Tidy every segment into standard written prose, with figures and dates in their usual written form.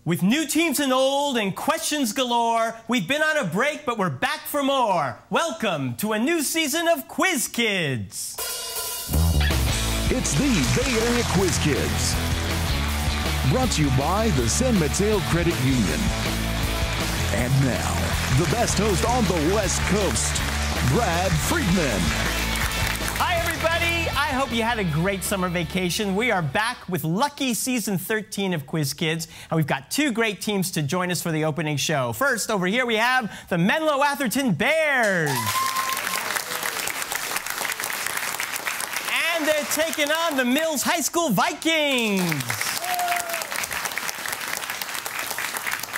With new teams and old and questions galore, we've been on a break, but we're back for more. Welcome to a new season of Quiz Kids. It's the Bay Area Quiz Kids. Brought to you by the San Mateo Credit Union. And now, the best host on the West Coast, Brad Friedman. Hi, everybody. I hope you had a great summer vacation. We are back with lucky season 13 of Quiz Kids, and we've got two great teams to join us for the opening show. First, over here, we have the Menlo Atherton Bears. And they're taking on the Mills High School Vikings.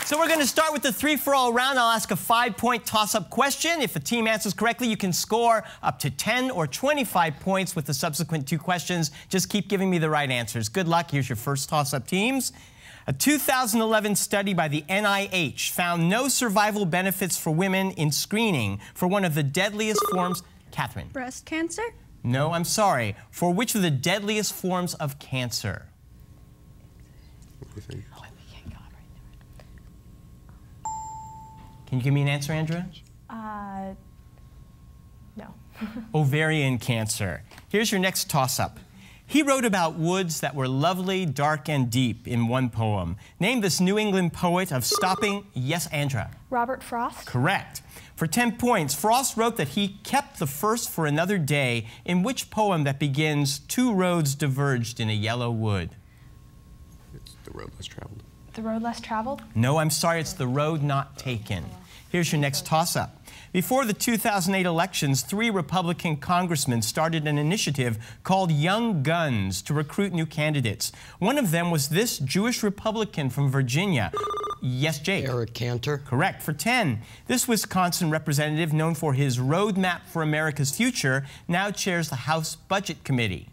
So we're going to start with the three-for-all round. I'll ask a 5-point toss-up question. If the team answers correctly, you can score up to 10 or 25 points with the subsequent two questions. Just keep giving me the right answers. Good luck. Here's your first toss-up, teams. A 2011 study by the NIH found no survival benefits for women in screening for one of the deadliest forms. Catherine. Breast cancer? No, I'm sorry. For which of the deadliest forms of cancer? What do you think? Can you give me an answer, Andrea? No. Ovarian cancer. Here's your next toss-up. He wrote about woods that were lovely, dark, and deep in one poem. Name this New England poet of stopping... Yes, Andrea. Robert Frost? Correct. For 10 points, Frost wrote that he kept the first for another day in which poem that begins, two roads diverged in a yellow wood? It's The Road Less Traveled. The Road Less Traveled? No, I'm sorry, it's The Road Not Taken. Here's your next toss-up. Before the 2008 elections, 3 Republican congressmen started an initiative called Young Guns to recruit new candidates. One of them was this Jewish Republican from Virginia. Yes, Jake? Eric Cantor. Correct. For 10, this Wisconsin representative, known for his roadmap for America's future, now chairs the House Budget Committee.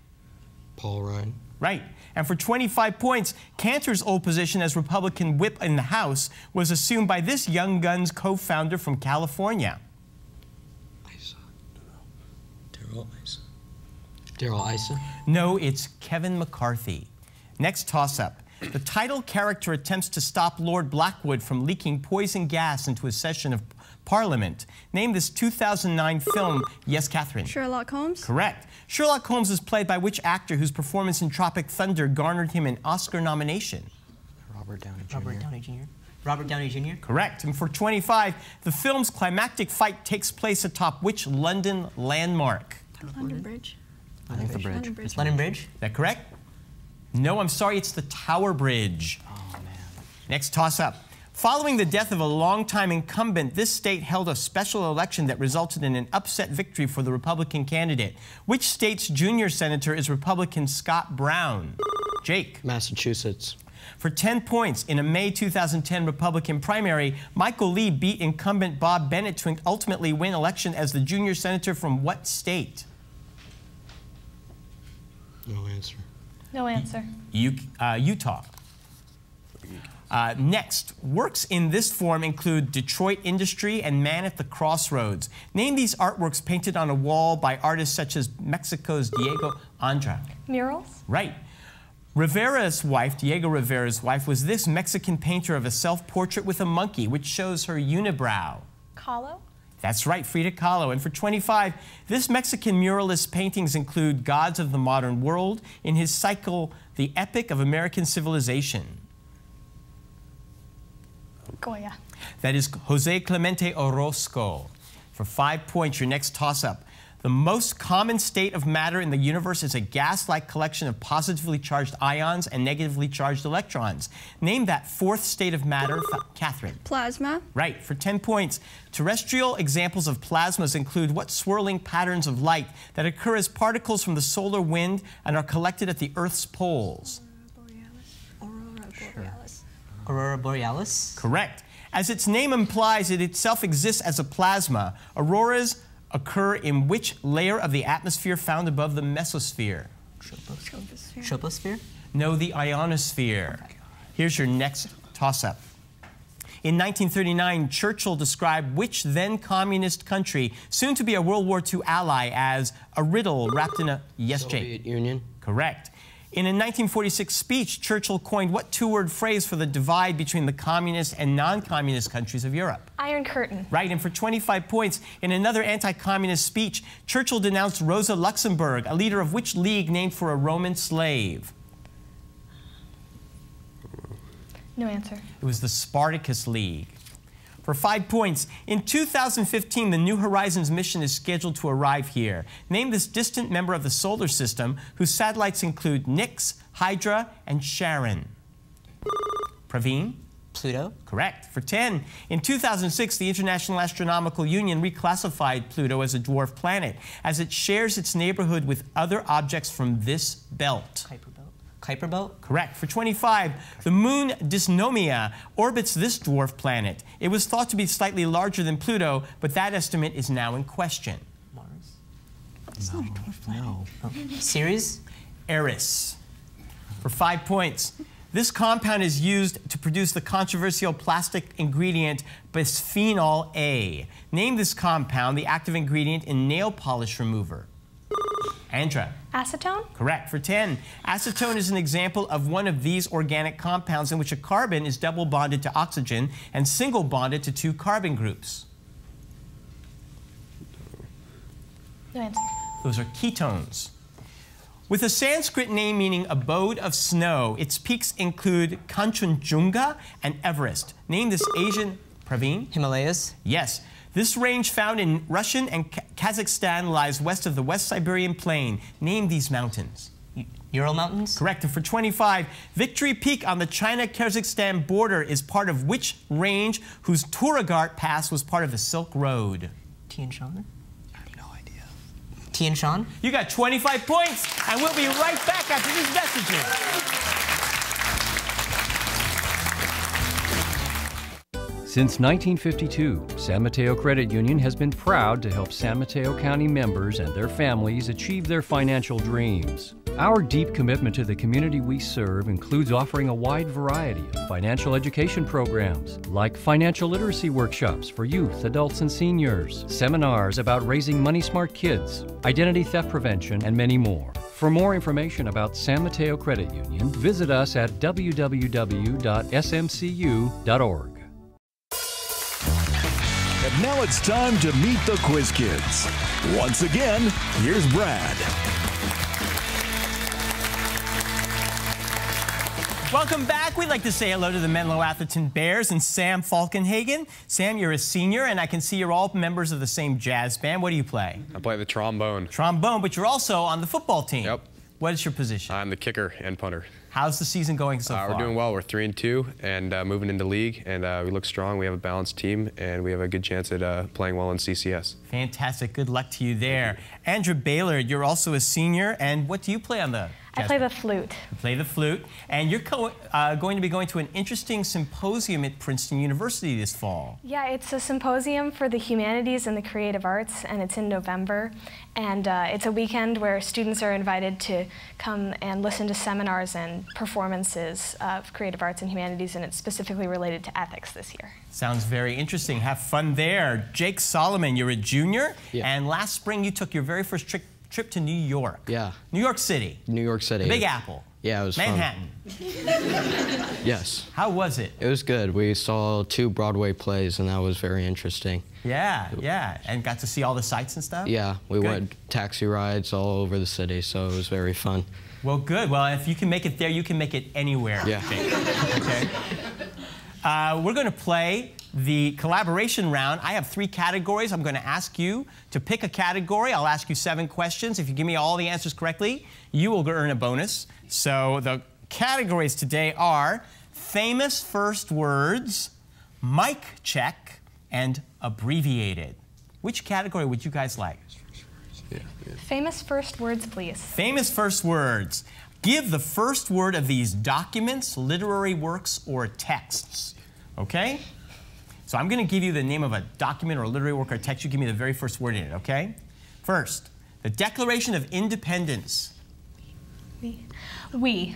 Paul Ryan. Right. And for 25 points, Cantor's old position as Republican whip in the House was assumed by this Young Guns co-founder from California. Daryl Issa. No, it's Kevin McCarthy. Next toss-up. The title character attempts to stop Lord Blackwood from leaking poison gas into a session of Parliament. Name this 2009 film. Yes, Catherine. Sherlock Holmes? Correct. Sherlock Holmes is played by which actor whose performance in Tropic Thunder garnered him an Oscar nomination? Robert Downey Jr. Robert Downey Jr. Robert Downey Jr. Correct. And for 25, the film's climactic fight takes place atop which London landmark? London Bridge. I think the bridge. London Bridge. It's London Bridge? Is that correct? No, I'm sorry, it's the Tower Bridge. Oh, man. Next toss-up. Following the death of a longtime incumbent, this state held a special election that resulted in an upset victory for the Republican candidate. Which state's junior senator is Republican Scott Brown? Jake? Massachusetts. For 10 points, in a May 2010 Republican primary, Michael Lee beat incumbent Bob Bennett to ultimately win election as the junior senator from what state? No answer. No answer. Utah. Next, works in this form include Detroit Industry and Man at the Crossroads. Name these artworks painted on a wall by artists such as Mexico's Diego Andra. Murals? Right. Rivera's wife, Diego Rivera's wife, was this Mexican painter of a self-portrait with a monkey, which shows her unibrow. Kahlo? That's right, Frida Kahlo. And for 25, this Mexican muralist's paintings include Gods of the Modern World in his cycle, The Epic of American Civilization. Goya. That is Jose Clemente Orozco. For 5 points, your next toss-up. The most common state of matter in the universe is a gas-like collection of positively charged ions and negatively charged electrons. Name that fourth state of matter, Catherine. Plasma? Right. For 10 points, terrestrial examples of plasmas include what swirling patterns of light that occur as particles from the solar wind and are collected at the Earth's poles? Aurora Borealis. Aurora Borealis? Correct. As its name implies, it itself exists as a plasma. Auroras occur in which layer of the atmosphere found above the mesosphere? Troposphere? No, the ionosphere. Oh, here's your next toss-up. In 1939, Churchill described which then communist country, soon to be a World War II ally, as a riddle wrapped in a... Yes, Jake? Soviet Union. Correct. In a 1946 speech, Churchill coined what two-word phrase for the divide between the communist and non-communist countries of Europe? Iron Curtain. Right, and for 25 points, in another anti-communist speech, Churchill denounced Rosa Luxemburg, a leader of which league named for a Roman slave? No answer. It was the Spartacus League. For 5 points, in 2015, the New Horizons mission is scheduled to arrive here. Name this distant member of the solar system whose satellites include Nix, Hydra, and Charon. Praveen? Pluto. Correct. For 10, in 2006, the International Astronomical Union reclassified Pluto as a dwarf planet, as it shares its neighborhood with other objects from this belt. Kuiper Belt. Kuiper Belt. Correct. For 25, the moon Dysnomia orbits this dwarf planet. It was thought to be slightly larger than Pluto, but that estimate is now in question. Mars. It's not a dwarf planet. No. Oh. Ceres. Eris. For 5 points, this compound is used to produce the controversial plastic ingredient bisphenol A. Name this compound the active ingredient in nail polish remover. Andra. Acetone? Correct. For 10, acetone is an example of one of these organic compounds in which a carbon is double bonded to oxygen and single bonded to 2 carbon groups. No answer. Those are ketones. With a Sanskrit name meaning abode of snow, its peaks include Kanchenjunga and Everest. Name this Asian... Praveen? Himalayas. Yes. This range found in Russian and Kazakhstan lies west of the West Siberian Plain. Name these mountains. Ural Mountains. Correct. And for 25, Victory Peak on the China-Kazakhstan border is part of which range whose Turagart Pass was part of the Silk Road? Tian Shan. I have no idea. Tian Shan. You got 25 points, and we'll be right back after these messages. Since 1952, San Mateo Credit Union has been proud to help San Mateo County members and their families achieve their financial dreams. Our deep commitment to the community we serve includes offering a wide variety of financial education programs, like financial literacy workshops for youth, adults, and seniors, seminars about raising money-smart kids, identity theft prevention, and many more. For more information about San Mateo Credit Union, visit us at www.smcu.org. And now it's time to meet the Quiz Kids. Once again, here's Brad. Welcome back. We'd like to say hello to the Menlo Atherton Bears and Sam Falkenhagen. Sam, you're a senior, and I can see you're all members of the same jazz band. What do you play? I play the trombone. Trombone, but you're also on the football team. Yep. What is your position? I'm the kicker and punter. How's the season going so far? We're doing well. We're 3-2 and moving into league, and we look strong. We have a balanced team, and we have a good chance at playing well in CCS. Fantastic. Good luck to you there. Andrew Baylor, you're also a senior, and what do you play on the I play the flute. You play the flute, and you're going to be going to an interesting symposium at Princeton University this fall. Yeah, it's a symposium for the humanities and the creative arts, and it's in November. And it's a weekend where students are invited to come and listen to seminars and performances of creative arts and humanities, and it's specifically related to ethics this year. Sounds very interesting. Have fun there. Jake Solomon, you're a junior, and last spring you took your very first trip to New York. Yeah. New York City. New York City. The Big Apple. Yeah, it was Manhattan. Fun. Yes. How was it? It was good. We saw 2 Broadway plays, and that was very interesting. Yeah, yeah. And got to see all the sights and stuff? Yeah, we went taxi rides all over the city, so it was very fun. Well, good. Well, if you can make it there, you can make it anywhere. Yeah. Okay. We're going to play the collaboration round. I have 3 categories. I'm going to ask you to pick a category. I'll ask you 7 questions. If you give me all the answers correctly, you will earn a bonus. So the categories today are famous first words, mic check, and abbreviated. Which category would you guys like? Famous first words, please. Famous first words. Give the first word of these documents, literary works, or texts. Okay? So I'm going to give you the name of a document or a literary work or text. You give me the very first word in it, okay? First, the Declaration of Independence. We.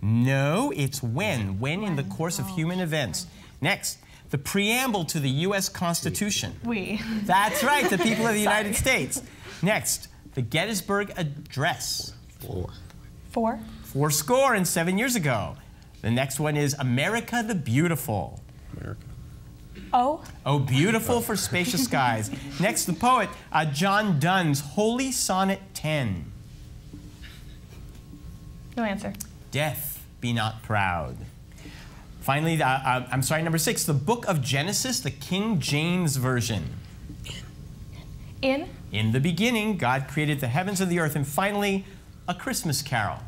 No, it's when. When in the course of human events. Next, the preamble to the U.S. Constitution. We. That's right, the people of the United States. Next, the Gettysburg Address. 4. 4. 407 years ago. The next one is America the Beautiful. America. O. Oh, beautiful for spacious skies. Next, the poet John Donne's Holy Sonnet 10. No answer. Death, be not proud. Finally, I'm sorry, number 6, the Book of Genesis, the King James Version. In. In the beginning, God created the heavens and the earth. And finally, A Christmas Carol.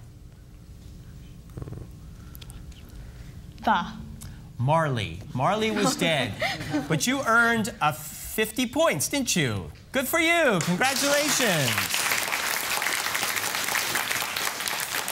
The. Marley. Marley was dead. But you earned 50 points, didn't you? Good for you. Congratulations.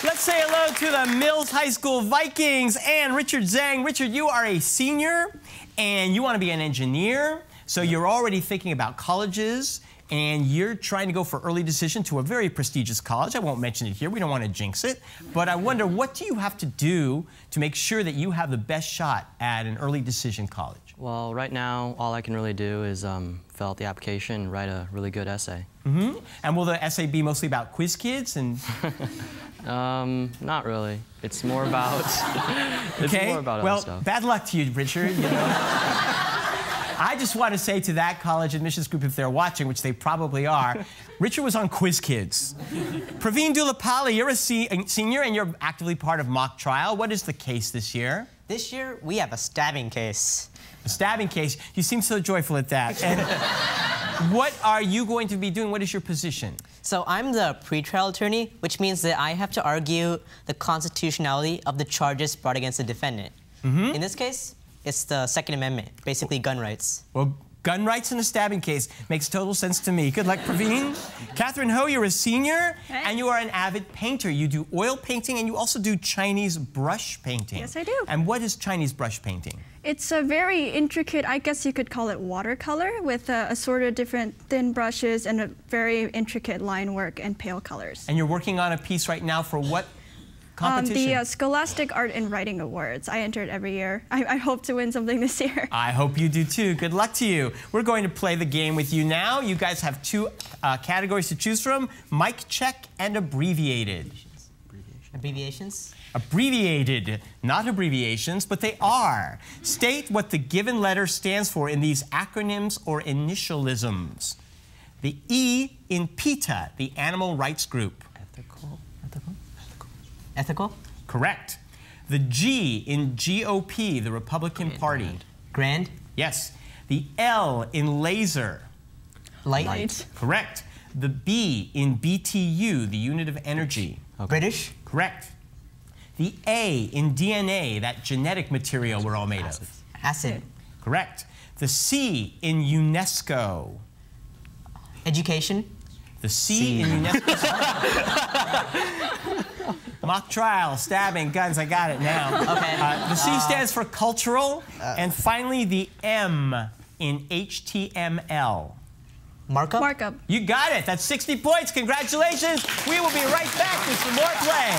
Let's say hello to the Mills High School Vikings and Richard Zhang. Richard, you are a senior and you want to be an engineer. So you're already thinking about colleges and you're trying to go for early decision to a very prestigious college. I won't mention it here. We don't want to jinx it. But I wonder, what do you have to do to make sure that you have the best shot at an early decision college? Well, right now, all I can really do is fill out the application and write a really good essay. Mm-hmm. And will the essay be mostly about quiz kids? And Not really. It's more about, it's more about other stuff. Well, bad luck to you, Richard. You know? I just want to say to that college admissions group, if they're watching, which they probably are, Richard was on Quiz Kids. Praveen Dulapalli, you're a senior and you're actively part of mock trial. What is the case this year? This year, we have a stabbing case. A stabbing case. You seem so joyful at that. And what are you going to be doing? What is your position? So I'm the pretrial attorney, which means that I have to argue the constitutionality of the charges brought against the defendant. In this case, it's the Second Amendment, basically gun rights. Well, gun rights in a stabbing case makes total sense to me. Good luck, Praveen. Catherine Ho, you're a senior, and you are an avid painter. You do oil painting, and you also do Chinese brush painting. Yes, I do. And what is Chinese brush painting? It's a very intricate, I guess you could call it watercolor, with a sort of different thin brushes and a very intricate line work and pale colors. And you're working on a piece right now for what competition? The Scholastic Art and Writing Awards. I enter it every year. I hope to win something this year. I hope you do too. Good luck to you. We're going to play the game with you now. You guys have two categories to choose from: mic check and abbreviated. Abbreviations? Abbreviated, not abbreviations, but they are. State what the given letter stands for in these acronyms or initialisms. The E in PETA, the animal rights group. Ethical? Correct. The G in GOP, the Republican Party. Grand? Yes. The L in laser. Light? Correct. The B in BTU, the unit of energy. British? Correct. The A in DNA, that genetic material we're all made of. Acid? Correct. The C in UNESCO. Education? The C in UNESCO. Mock trial, stabbing, guns, I got it now. Okay. The C stands for cultural. And finally, the M in HTML. Markup? Markup. You got it. That's 60 points. Congratulations. We will be right back with some more play.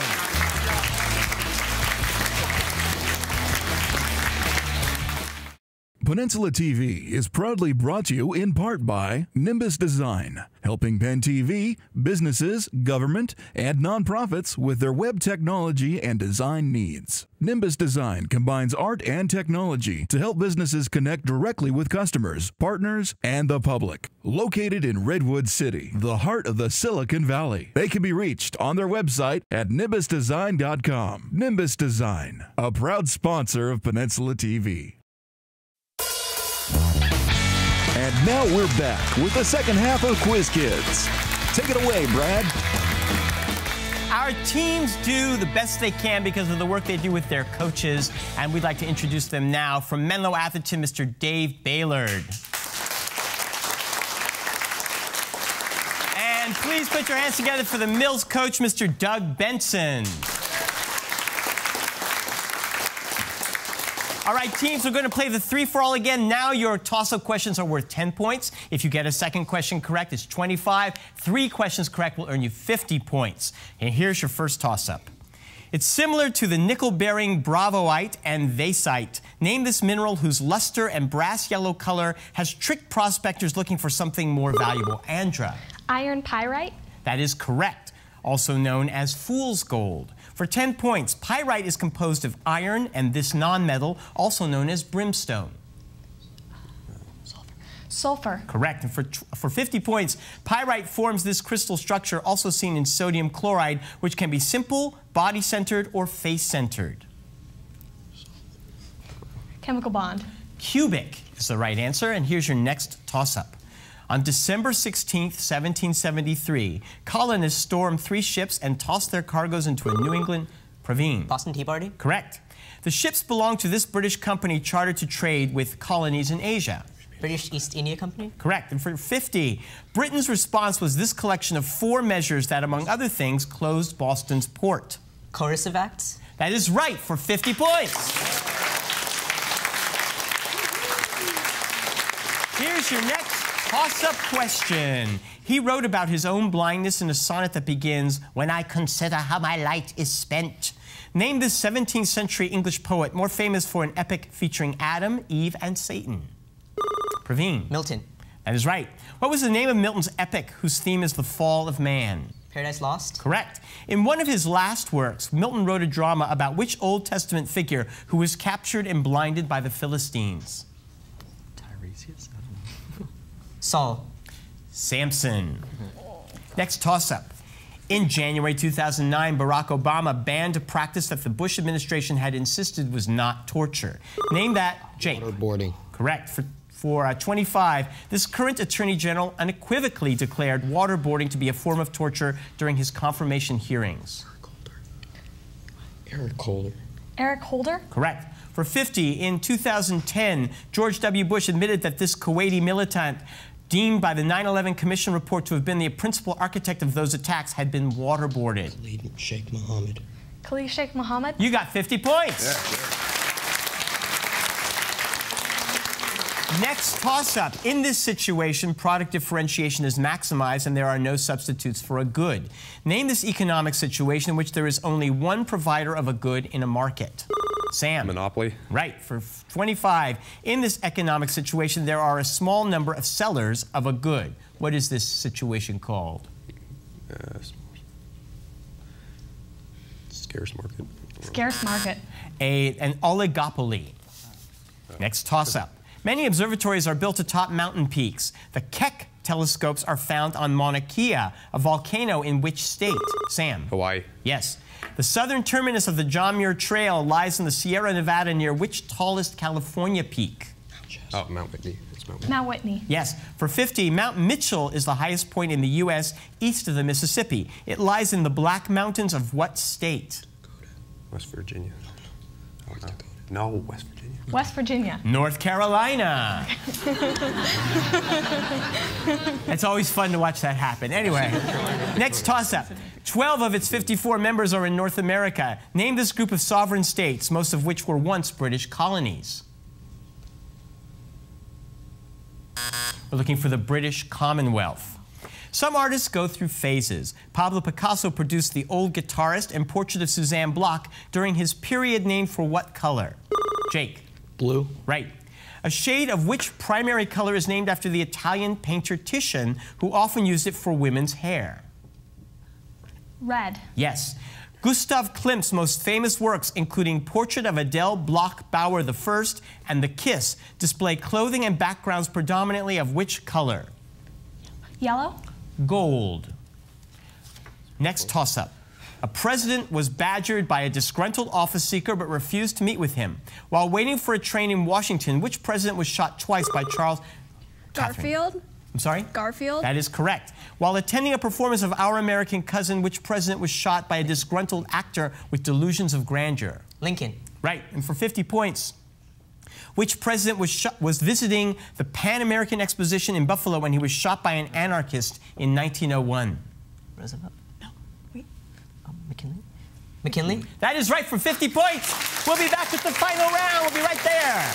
Peninsula TV is proudly brought to you in part by Nimbus Design, helping Penn TV, businesses, government, and nonprofits with their web technology and design needs. Nimbus Design combines art and technology to help businesses connect directly with customers, partners, and the public. Located in Redwood City, the heart of the Silicon Valley. They can be reached on their website at nimbusdesign.com. Nimbus Design, a proud sponsor of Peninsula TV. And now we're back with the second half of Quiz Kids. Take it away, Brad. Our teams do the best they can because of the work they do with their coaches, and we'd like to introduce them now. From Menlo Atherton, Mr. Dave Baylord. And please put your hands together for the Mills coach, Mr. Doug Benson. All right, teams, we're going to play the three-for-all again. Now your toss-up questions are worth 10 points. If you get a second question correct, it's 25. 3 questions correct will earn you 50 points. And here's your first toss-up. It's similar to the nickel-bearing bravoite and vasite. Name this mineral whose luster and brass yellow color has tricked prospectors looking for something more valuable. Andra. Iron pyrite? That is correct. Also known as fool's gold. For 10 points, pyrite is composed of iron and this nonmetal, also known as brimstone. Sulfur. Correct. And for 50 points, pyrite forms this crystal structure also seen in sodium chloride, which can be simple, body-centered, or face-centered. Chemical bond. Cubic is the right answer, and here's your next toss-up. On December 16th, 1773, colonists stormed 3 ships and tossed their cargoes into a New England Praveen. Boston Tea Party? Correct. The ships belonged to this British company chartered to trade with colonies in Asia. British East India Company? Correct. And for 50, Britain's response was this collection of 4 measures that, among other things, closed Boston's port. Coercive acts? That is right for 50 points. Here's your next toss-up question. He wrote about his own blindness in a sonnet that begins, "When I consider how my light is spent." Name this 17th century English poet more famous for an epic featuring Adam, Eve, and Satan. Praveen. Milton. That is right. What was the name of Milton's epic whose theme is the fall of man? Paradise Lost? Correct. In one of his last works, Milton wrote a drama about which Old Testament figure who was captured and blinded by the Philistines? Tiresias? Saul. Samson. Next toss-up. In January 2009, Barack Obama banned a practice that the Bush administration had insisted was not torture. Name that, Jake. Waterboarding. Correct. For 25, this current Attorney General unequivocally declared waterboarding to be a form of torture during his confirmation hearings. Eric Holder. Eric Holder? Correct. For 50, in 2010, George W. Bush admitted that this Kuwaiti militant, deemed by the 9/11 Commission report to have been the principal architect of those attacks, had been waterboarded. Khalid Sheikh Mohammed. Khalid Sheikh Mohammed? You got 50 points. Yeah. Next toss-up. In this situation, product differentiation is maximized and there are no substitutes for a good. Name this economic situation in which there is only one provider of a good in a market. Sam. Monopoly. Right. For 25, in this economic situation, there are a small number of sellers of a good. What is this situation called? Scarce market. Scarce market. An oligopoly. Next toss-up. Many observatories are built atop mountain peaks. The Keck telescopes are found on Mauna Kea, a volcano in which state? Sam. Hawaii. Yes. The southern terminus of the John Muir Trail lies in the Sierra Nevada near which tallest California peak? Oh, Mount Whitney. It's Mount Whitney. Mount Whitney. Yes. For 50, Mount Mitchell is the highest point in the U.S. east of the Mississippi. It lies in the Black Mountains of what state? West Virginia. No, West Virginia. West Virginia. North Carolina. It's always fun to watch that happen. Anyway, next toss-up. 12 of its 54 members are in North America. Name this group of sovereign states, most of which were once British colonies. We're looking for the British Commonwealth. Some artists go through phases. Pablo Picasso produced The Old Guitarist and Portrait of Suzanne Bloch during his period named for what color? Jake. Blue. Right. A shade of which primary color is named after the Italian painter Titian, who often used it for women's hair? Red. Yes. Gustav Klimt's most famous works, including Portrait of Adele Bloch-Bauer I and The Kiss, display clothing and backgrounds predominantly of which color? Yellow. Gold. Next toss-up. A president was badgered by a disgruntled office seeker but refused to meet with him. While waiting for a train in Washington, which president was shot twice by Charles... Garfield? I'm sorry? Garfield? That is correct. While attending a performance of Our American Cousin, which president was shot by a disgruntled actor with delusions of grandeur? Lincoln. Right. And for 50 points, which president was visiting the Pan American Exposition in Buffalo when he was shot by an anarchist in 1901? Roosevelt? No. Wait. McKinley? McKinley? That is right for 50 points. We'll be back with the final round. We'll be right there.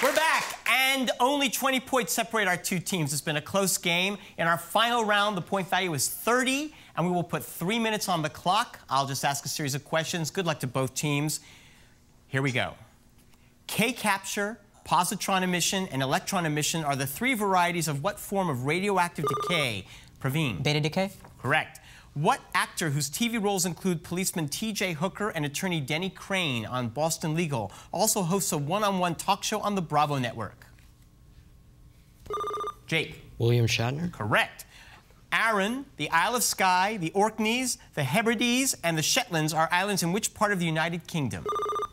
We're back, and only 20 points separate our two teams. It's been a close game. In our final round, the point value is 30, and we will put 3 minutes on the clock. I'll just ask a series of questions. Good luck to both teams. Here we go. K-capture, positron emission, and electron emission are the 3 varieties of what form of radioactive decay? Praveen. Beta decay? Correct. What actor whose TV roles include policeman T.J. Hooker and attorney Denny Crane on Boston Legal also hosts a one-on-one talk show on the Bravo network? Jake. William Shatner? Correct. Arran, the Isle of Skye, the Orkneys, the Hebrides, and the Shetlands are islands in which part of the United Kingdom?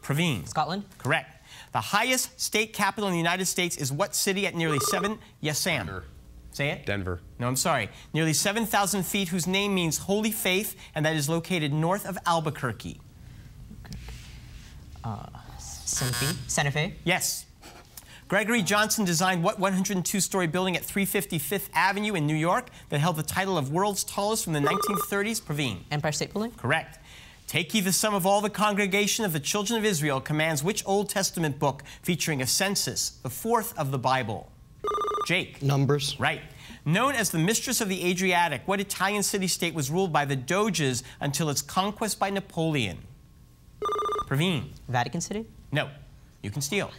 Praveen. Scotland? Correct. The highest state capital in the United States is what city at nearly 7? Yes, Sam. Denver. Say it? Denver. No, I'm sorry. Nearly 7,000 feet, whose name means Holy Faith, and that is located north of Albuquerque. Santa Fe? Yes. Gregory Johnson designed what 102-story building at 350 Fifth Avenue in New York that held the title of world's tallest from the 1930s? Praveen. Empire State Building? Correct. Take ye the sum of all the congregation of the children of Israel commands which Old Testament book featuring a census, the 4th of the Bible? Jake. Numbers. Right. Known as the Mistress of the Adriatic, what Italian city-state was ruled by the Doges until its conquest by Napoleon? Praveen. Vatican City? No. You can steal.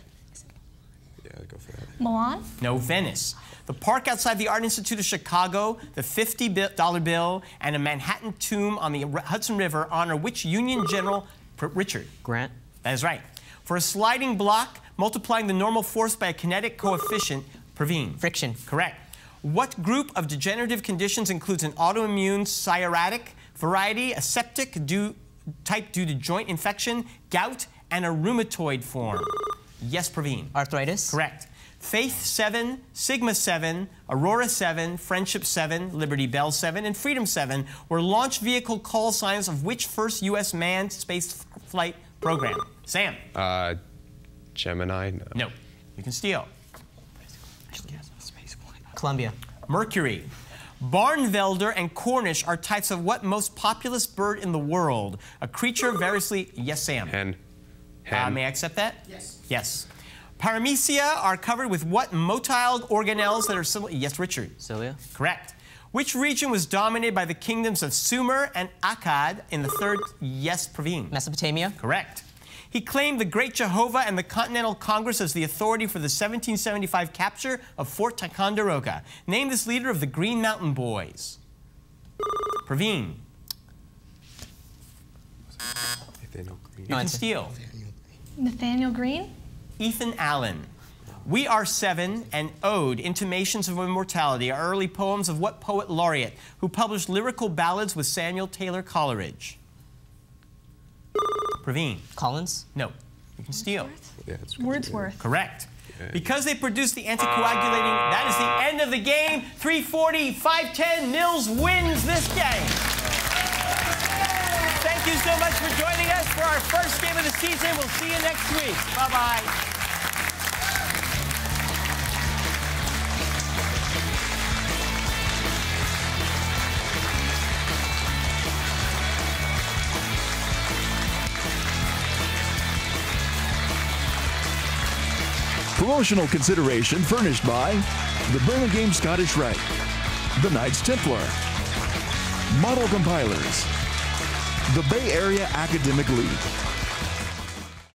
Yeah, go for that. Milan? No, Venice. The park outside the Art Institute of Chicago, the $50 bill, and a Manhattan tomb on the Hudson River honor which Union General? Richard. Grant? That is right. For a sliding block, multiplying the normal force by a kinetic coefficient? Praveen. Friction. Correct. What group of degenerative conditions includes an autoimmune psoriatic variety, a septic type due to joint infection, gout, and a rheumatoid form? Yes, Praveen. Arthritis? Correct. Faith 7, Sigma 7, Aurora 7, Friendship 7, Liberty Bell 7, and Freedom 7 were launch vehicle call signs of which first U.S. manned space flight program? Sam. Gemini? No. You can steal. Columbia. Mercury. Barnvelder and Cornish are types of what most populous bird in the world? A creature variously... Yes, Sam. Hen. Hen. May I accept that? Yes. Yes. Paramecia are covered with what motile organelles that are similar? Yes, Richard. Cilia? Correct. Which region was dominated by the kingdoms of Sumer and Akkad in the 3rd? Yes, Praveen. Mesopotamia? Correct. He claimed the Great Jehovah and the Continental Congress as the authority for the 1775 capture of Fort Ticonderoga. Name this leader of the Green Mountain Boys. Praveen. Nathaniel Green. You can steal. Nathaniel Green? Ethan Allen. We Are Seven and Ode, Intimations of Immortality, are early poems of what poet laureate who published lyrical ballads with Samuel Taylor Coleridge? Praveen. Collins? No. You can steal. Yeah, it's Wordsworth. Correct. Because they produced the anticoagulating, that is the end of the game. 340, 510, Mills wins this game. Thank you so much for joining us for our first game of the season. We'll see you next week. Bye-bye. Promotional consideration furnished by the Burlingame Scottish Rite, the Knights Templar, Model Compilers, the Bay Area Academic League,